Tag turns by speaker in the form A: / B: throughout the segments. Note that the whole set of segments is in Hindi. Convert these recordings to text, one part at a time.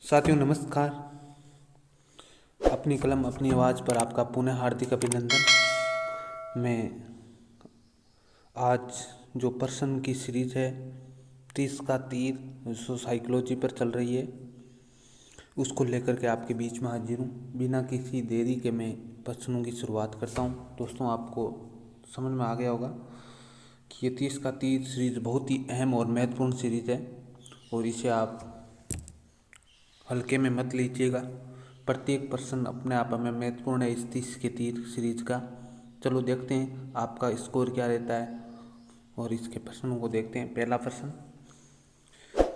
A: साथियों नमस्कार। अपनी कलम अपनी आवाज़ पर आपका पुनः हार्दिक अभिनंदन। मैं आज जो प्रश्न की सीरीज है 30 का तीर जो साइकोलॉजी पर चल रही है उसको लेकर के आपके बीच में हाजिर हूँ। बिना किसी देरी के मैं प्रश्नों की शुरुआत करता हूँ। दोस्तों आपको समझ में आ गया होगा कि ये 30 का तीर सीरीज बहुत ही अहम और महत्वपूर्ण सीरीज है और इसे आप हल्के में मत लीजिएगा। प्रत्येक प्रश्न अपने आप में महत्वपूर्ण है इस 30 के तीर सीरीज का। चलो देखते हैं आपका स्कोर क्या रहता है और इसके प्रश्नों को देखते हैं। पहला प्रश्न,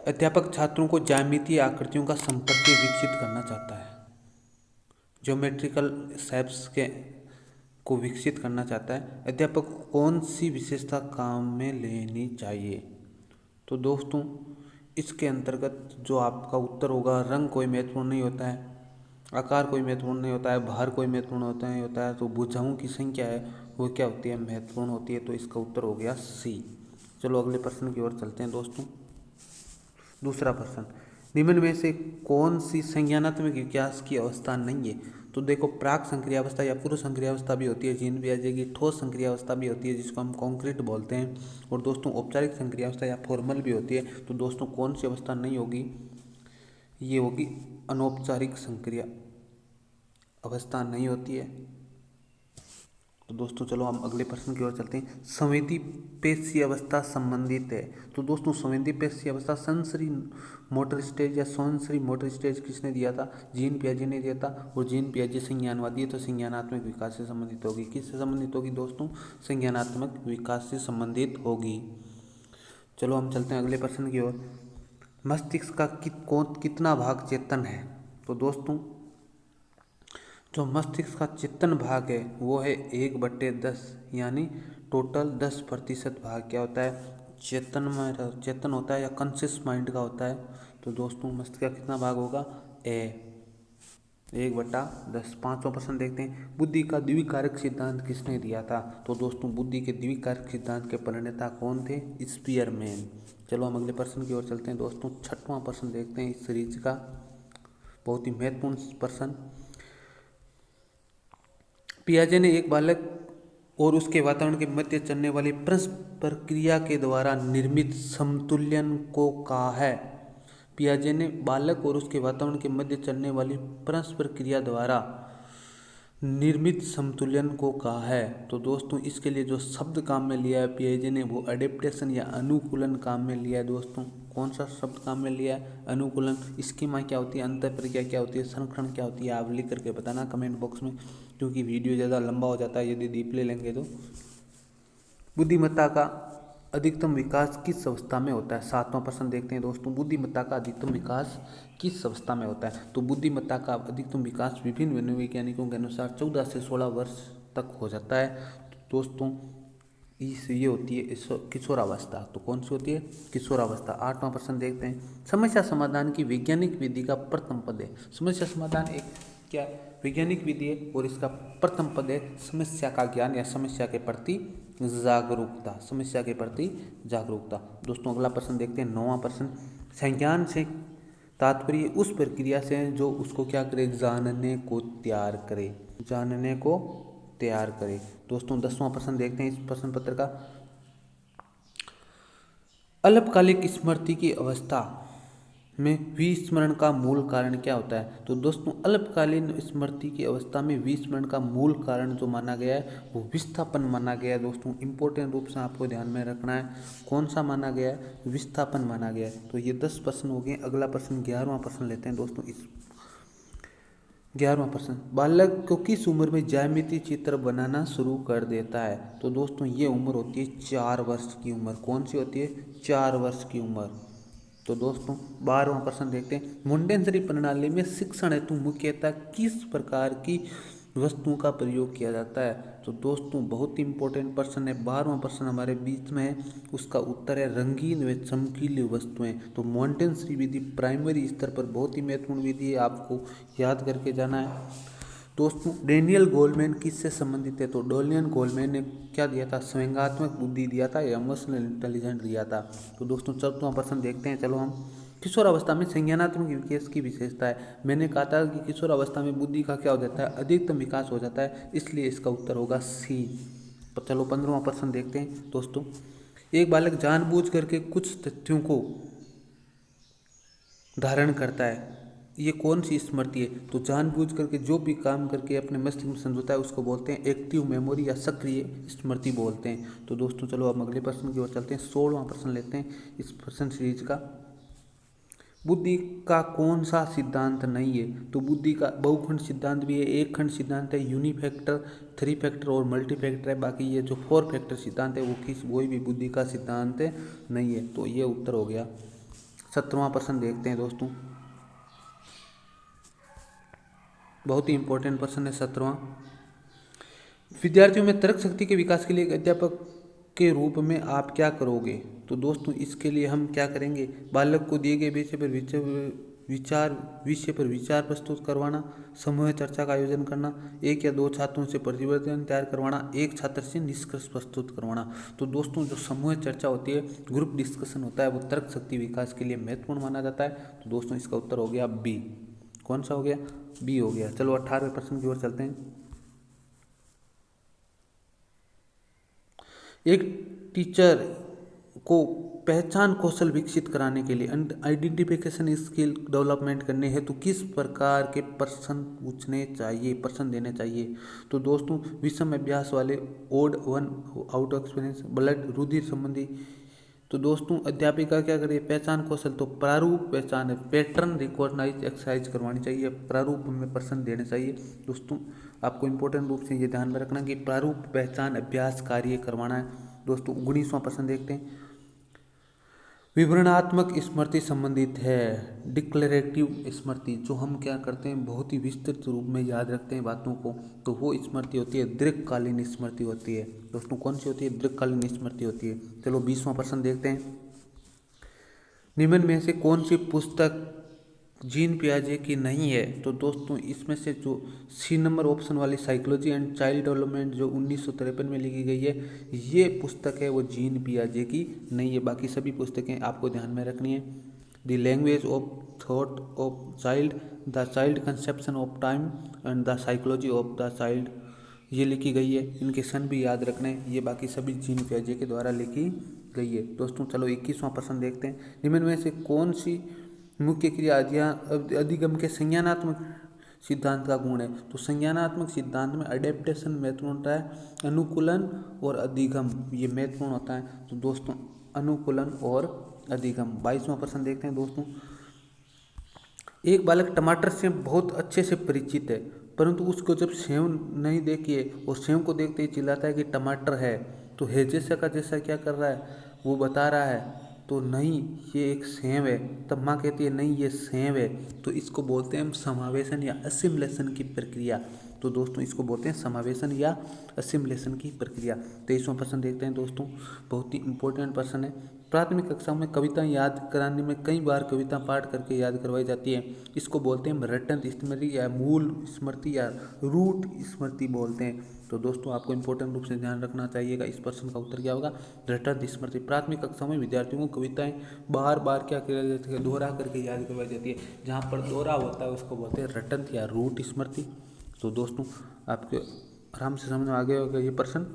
A: अध्यापक छात्रों को ज्यामितीय आकृतियों का संपर्क विकसित करना चाहता है। ज्योमेट्रिकल शेप्स के को विकसित करना चाहता है। अध्यापक को कौन सी विशेषता काम में लेनी चाहिए? तो दोस्तों इसके अंतर्गत जो आपका उत्तर होगा, रंग कोई महत्वपूर्ण नहीं होता है, आकार कोई महत्वपूर्ण नहीं होता है, भार कोई महत्वपूर्ण होता है, तो भुजाओं की संख्या है वो क्या होती है? महत्वपूर्ण होती है। तो इसका उत्तर हो गया सी। चलो अगले प्रश्न की ओर चलते हैं दोस्तों। दूसरा प्रश्न, निम्न में से कौन सी संज्ञानात्मक विकास की अवस्था नहीं है? तो देखो प्राक संक्रिया अवस्था या पूर्व संक्रिया अवस्था भी होती है, जीन पियाजे की ठोस संक्रिया अवस्था भी होती है जिसको हम कॉन्क्रीट बोलते हैं, और दोस्तों औपचारिक संक्रिया अवस्था या फॉर्मल भी होती है। तो दोस्तों कौन सी अवस्था नहीं होगी? ये होगी अनौपचारिक संक्रिया अवस्था नहीं होती है। तो दोस्तों चलो हम अगले प्रश्न की ओर चलते हैं। संवेदी पेशी अवस्था संबंधित है। तो दोस्तों संवेदी पेशी अवस्था सेंसरी मोटर स्टेज या सेंसरी मोटर स्टेज किसने दिया था? जीन पियाजे ने दिया था, और जीन पियाजे संज्ञानवादी है तो संज्ञानात्मक विकास से संबंधित होगी। किससे संबंधित होगी दोस्तों? संज्ञानात्मक विकास से संबंधित होगी। चलो हम चलते हैं अगले प्रश्न की ओर। मस्तिष्क का कितना भाग चेतन है? तो दोस्तों जो मस्तिष्क का चेतन भाग है वो है 1/10, यानी टोटल 10% भाग क्या होता है? चेतन होता है या कॉन्शियस माइंड का होता है। तो दोस्तों मस्तिष्क का कितना भाग होगा? 1/10। पांचवा प्रश्न देखते हैं। बुद्धि का द्विकारक सिद्धांत किसने दिया था? तो दोस्तों बुद्धि के द्विकारक सिद्धांत के प्रणेता कौन थे? स्पीयरमैन। चलो हम अगले प्रश्न की ओर चलते हैं दोस्तों। छठवां प्रश्न देखते हैं इस सीरीज का, बहुत ही महत्वपूर्ण प्रश्न। पियाजे ने एक बालक और उसके वातावरण के मध्य चलने वाली परस्पर क्रिया के द्वारा निर्मित समतुल्यन को कहा है। पियाजे ने बालक और उसके वातावरण के मध्य चलने वाली परस्पर क्रिया द्वारा निर्मित समतुल्यन को कहा है। तो दोस्तों इसके लिए जो शब्द काम में लिया है पियाजे ने वो एडेप्टेशन या अनुकूलन काम में लिया है। दोस्तों कौन सा शब्द काम में लिया है? अनुकूलन। स्कीमा क्या होती है? अंतःप्रक्रिया क्या होती है? संरक्षण क्या होती है? आप लिख करके बताना कमेंट बॉक्स में, क्योंकि वीडियो ज़्यादा लंबा हो जाता है यदि डीपली लेंगे तो। बुद्धिमत्ता का अधिकतम विकास किस अवस्था में होता है? सातवां प्रश्न देखते हैं दोस्तों। बुद्धिमत्ता का अधिकतम विकास किस अवस्था में होता है? तो बुद्धिमत्ता का अधिकतम विकास विभिन्न मनोवैज्ञानिकों के अनुसार 14 से 16 वर्ष तक हो जाता है। तो दोस्तों ये होती है किशोरावस्था। तो कौन सी होती है? किशोरावस्था। आठवां प्रश्न देखते हैं। समस्या समाधान की वैज्ञानिक विधि का प्रथम पद है। समस्या समाधान एक क्या वैज्ञानिक विधि है और इसका प्रथम पद है समस्या का ज्ञान या समस्या के प्रति जागरूकता। समस्या के प्रति जागरूकता। दोस्तों अगला प्रश्न देखते हैं। नौवां प्रश्न, संज्ञान से तात्पर्य उस प्रक्रिया से है जो उसको क्या करे? जानने को तैयार करे। जानने को तैयार करे। दोस्तों 10वां प्रश्न देखते हैं इस प्रश्न पत्र का। अल्पकालिक स्मृति की अवस्था में विस्मरण का मूल कारण क्या होता है? तो दोस्तों अल्पकालीन स्मृति की अवस्था में विस्मरण का मूल कारण जो माना गया है वो विस्थापन माना गया है। दोस्तों इंपॉर्टेंट रूप से आपको ध्यान में रखना है, कौन सा माना गया है? विस्थापन माना गया है। तो ये 10 प्रश्न हो गए। अगला प्रश्न 11वां प्रश्न लेते हैं दोस्तों। इस 11वां प्रश्न, बालक को किस उम्र में ज्यामितीय चित्र बनाना शुरू कर देता है? तो दोस्तों ये उम्र होती है 4 वर्ष की उम्र। कौन सी होती है? 4 वर्ष की उम्र। तो दोस्तों 12वां प्रश्न देखते हैं। मुंडेसरी प्रणाली में शिक्षण हेतु मुख्यतः किस प्रकार की वस्तुओं का प्रयोग किया जाता है? तो दोस्तों बहुत ही इंपॉर्टेंट प्रश्न है। 12वां प्रश्न हमारे बीच में है, उसका उत्तर है रंगीन व चमकीली वस्तुएं। तो मॉन्टेसरी विधि प्राइमरी स्तर पर बहुत ही महत्वपूर्ण विधि है, आपको याद करके जाना है। दोस्तों डेनियल गोलमैन किससे संबंधित है? तो डेनियल गोलमैन ने क्या दिया था? संवेगात्मक बुद्धि दिया था या इमोशनल इंटेलिजेंस दिया था। तो दोस्तों 14वां प्रश्न देखते हैं। चलो हम किशोरावस्था में संज्ञानात्मक विकास की विशेषता है। मैंने कहा था कि किशोरावस्था में बुद्धि का क्या हो जाता है, अधिकतम विकास हो जाता है, इसलिए इसका उत्तर होगा सी। तो चलो 15वां प्रश्न देखते हैं दोस्तों। एक बालक जानबूझ करके कुछ तथ्यों को धारण करता है, ये कौन सी स्मृति है? तो जानबूझ करके जो भी काम करके अपने मस्तिष्क में संजोता है उसको बोलते हैं एक्टिव मेमोरी या सक्रिय स्मृति बोलते हैं। तो दोस्तों चलो अब अगले प्रश्न की ओर चलते हैं। 16वां प्रश्न लेते हैं इस प्रश्न सीरीज का। बुद्धि का कौन सा सिद्धांत नहीं है? तो बुद्धि का बहुखंड सिद्धांत भी है, एक खंड सिद्धांत है, यूनिफैक्टर, 3 फैक्टर और मल्टीफैक्टर है। बाकी ये जो 4 फैक्टर सिद्धांत है वो कोई भी बुद्धि का सिद्धांत नहीं है। तो ये उत्तर हो गया। 17वां प्रश्न देखते हैं दोस्तों, बहुत ही इंपॉर्टेंट प्रश्न है 17वां। विद्यार्थियों में तर्क शक्ति के विकास के लिए एक अध्यापक के रूप में आप क्या करोगे? तो दोस्तों इसके लिए हम क्या करेंगे, बालक को दिए गए विषय पर विचार प्रस्तुत करवाना, समूह चर्चा का आयोजन करना, 1 या 2 छात्रों से प्रतिवेदन तैयार करवाना, 1 छात्र से निष्कर्ष प्रस्तुत करवाना। तो दोस्तों जो समूह चर्चा होती है, ग्रुप डिस्कशन होता है, वो तर्क शक्ति विकास के लिए महत्वपूर्ण माना जाता है। तो दोस्तों इसका उत्तर हो गया बी। कौन सा हो गया? बी हो गया। चलो 18वें प्रश्न की ओर चलते हैं। एक टीचर को पहचान कौशल विकसित कराने के लिए आइडेंटिफिकेशन स्किल डेवलपमेंट करने हेतु किस प्रकार के प्रश्न देने चाहिए? तो दोस्तों विषम अभ्यास वाले, odd one out of experience, blood रुधिर संबंधी। तो दोस्तों अध्यापिका क्या करे, पहचान कौशल तो प्रारूप पहचान है, पैटर्न रिकॉग्नाइज एक्सरसाइज करवानी चाहिए, प्रारूप में प्रश्न देने चाहिए। दोस्तों आपको इंपॉर्टेंट रूप से ये ध्यान में रखना कि प्रारूप पहचान अभ्यास कार्य करवाना है। दोस्तों 19वां प्रश्न देखते हैं। विवरणात्मक स्मृति संबंधित है डिक्लेरेटिव स्मृति, जो हम क्या करते हैं बहुत ही विस्तृत रूप में याद रखते हैं बातों को, तो वो स्मृति होती है दीर्घकालीन स्मृति होती है। दोस्तों कौन सी होती है? दीर्घकालीन स्मृति होती है। चलो 20वां प्रश्न देखते हैं। निम्न में से कौन सी पुस्तक जीन पियाजे की नहीं है? तो दोस्तों इसमें से जो सी नंबर ऑप्शन वाली साइकोलॉजी एंड चाइल्ड डेवलपमेंट जो 1953 में लिखी गई है, ये पुस्तक है वो जीन पियाजे की नहीं है। बाकी सभी पुस्तकें आपको ध्यान में रखनी है। The language of thought of child, the child conception of time and the psychology of the child, ये लिखी गई है। इनके सन भी याद रखने हैं। ये बाकी सभी जीन पियाजे के द्वारा लिखी गई है। दोस्तों चलो 21वां प्रश्न देखते हैं। निम्न में से कौन सी मुख्य क्रिया अधिगम के संज्ञानात्मक सिद्धांत का गुण है? तो संज्ञानात्मक सिद्धांत में अडेप्टेशन महत्वपूर्ण होता है, अनुकूलन और अधिगम ये महत्वपूर्ण होता है। तो दोस्तों अनुकूलन और अधिगम। 22वां प्रश्न देखते हैं दोस्तों। एक बालक टमाटर से बहुत अच्छे से परिचित है, परंतु उसको जब सेव नहीं देखिए और सेव को देखते ही चिल्लाता है कि टमाटर है, तो है जैसा का जैसा क्या कर रहा है, वो बता रहा है तो नहीं ये एक सेव है, तब माँ कहती है नहीं ये सेव है। तो इसको बोलते हैं हम समावेशन या असिमिलेशन की प्रक्रिया। तो दोस्तों इसको बोलते हैं समावेशन या असिमिलेशन की प्रक्रिया। 23वां प्रश्न देखते हैं दोस्तों, बहुत ही इंपॉर्टेंट प्रश्न है। प्राथमिक कक्षाओं में कविता याद कराने में कई बार कविता पाठ करके याद करवाई जाती है, इसको बोलते हैं रटंत स्मृति या मूल स्मृति या रूट स्मृति बोलते हैं। तो दोस्तों आपको इंपॉर्टेंट रूप से ध्यान रखना चाहिएगा, इस प्रश्न का उत्तर क्या होगा? रटंत स्मृति। प्राथमिक कक्षाओं में विद्यार्थियों को कविताएं बार बार क्या किया जाती है, दोहरा करके याद करवाई जाती है। जहाँ पर दोहरा होता है उसको बोलते हैं रटंत या रूट स्मृति। तो दोस्तों आपके आराम से समझ में आ गया होगा ये प्रश्न।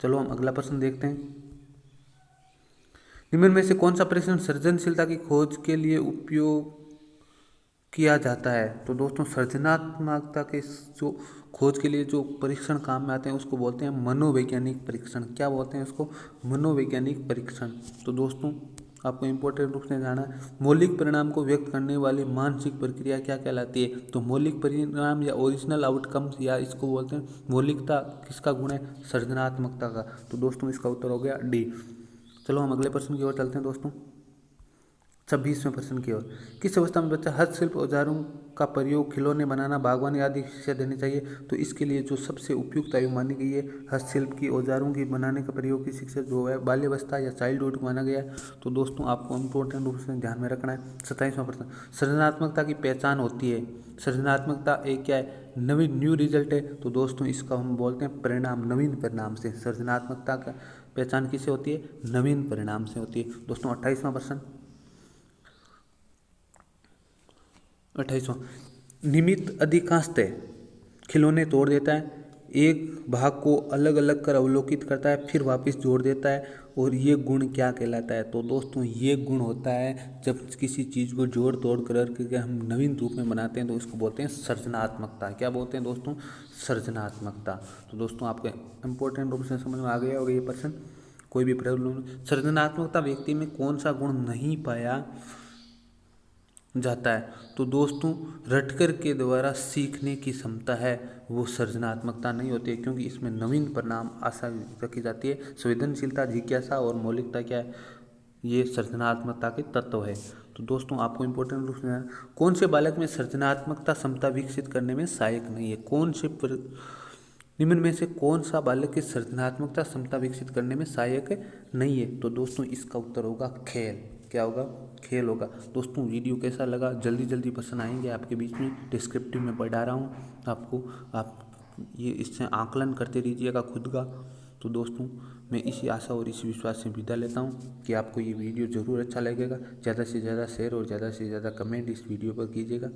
A: चलो हम अगला प्रश्न देखते हैं। निम्न में से कौन सा परीक्षण सृजनशीलता की खोज के लिए उपयोग किया जाता है? तो दोस्तों सृजनात्मकता के जो खोज के लिए जो परीक्षण काम में आते हैं उसको बोलते हैं मनोवैज्ञानिक परीक्षण। क्या बोलते हैं उसको? मनोवैज्ञानिक परीक्षण। तो दोस्तों आपको इंपॉर्टेंट रूप से जाना है, मौलिक परिणाम को व्यक्त करने वाली मानसिक प्रक्रिया क्या कहलाती है? तो मौलिक परिणाम या ओरिजिनल आउटकम्स, या इसको बोलते हैं मौलिकता किसका गुण है? सृजनात्मकता का। तो दोस्तों इसका उत्तर हो गया डी। चलो हम अगले प्रश्न की ओर चलते हैं दोस्तों, 26वें प्रश्न की ओर। किस अवस्था में बच्चा हस्तशिल्प औजारों का प्रयोग खिलौने बनाना, बागवानी आदि की शिक्षा देनी चाहिए? तो इसके लिए जो सबसे उपयुक्त आयु मानी गई है हस्तशिल्प की औजारों की बनाने का प्रयोग की शिक्षा जो है बाल्यावस्था या चाइल्डहुड माना गया है। तो दोस्तों आपको इंपॉर्टेंट रूप से ध्यान में रखना है। 27वां प्रश्न, सृजनात्मकता की पहचान होती है। सृजनात्मकता एक क्या है? नवीन न्यू रिजल्ट है। तो दोस्तों इसका हम बोलते हैं परिणाम, नवीन परिणाम से। सृजनात्मकता का पहचान किससे होती है? नवीन परिणाम से होती है। दोस्तों 28वां प्रश्न, 28वां, निमित्त अधिकांशतः खिलौने तोड़ देता है, एक भाग को अलग अलग कर अवलोकित करता है, फिर वापस जोड़ देता है। और ये गुण क्या कहलाता है? तो दोस्तों ये गुण होता है जब किसी चीज़ को जोड़ तोड़ करके हम नवीन रूप में बनाते हैं तो इसको बोलते हैं सृजनात्मकता। क्या बोलते हैं दोस्तों? सृजनात्मकता। तो दोस्तों आपको इम्पोर्टेंट रूप से समझ में आ गया होगा ये प्रश्न। कोई भी प्रॉब्लम, सृजनात्मकता व्यक्ति में कौन सा गुण नहीं पाया जाता है? तो दोस्तों रटकर के द्वारा सीखने की क्षमता है, वो सृजनात्मकता नहीं होती है, क्योंकि इसमें नवीन परिणाम आशा रखी जाती है। संवेदनशीलता, जिज्ञासा और मौलिकता क्या है? ये सृजनात्मकता के तत्व है। तो दोस्तों आपको इम्पोर्टेंट रूप से कौन से बालक में सृजनात्मकता क्षमता विकसित करने में सहायक नहीं है? निम्न में से कौन सा बालक की सृजनात्मकता क्षमता विकसित करने में सहायक नहीं है? तो दोस्तों इसका उत्तर होगा खेल। क्या होगा? खेल होगा। दोस्तों वीडियो कैसा लगा? जल्दी जल्दी प्रश्न आएंगे आपके बीच में, डिस्क्रिप्टिव में पढ़ा रहा हूँ आपको, आप ये इससे आकलन करते रहिएगा खुद का। तो दोस्तों मैं इसी आशा और इसी विश्वास से विदा लेता हूँ कि आपको ये वीडियो ज़रूर अच्छा लगेगा। ज़्यादा से ज़्यादा शेयर और ज़्यादा से ज़्यादा कमेंट इस वीडियो पर कीजिएगा।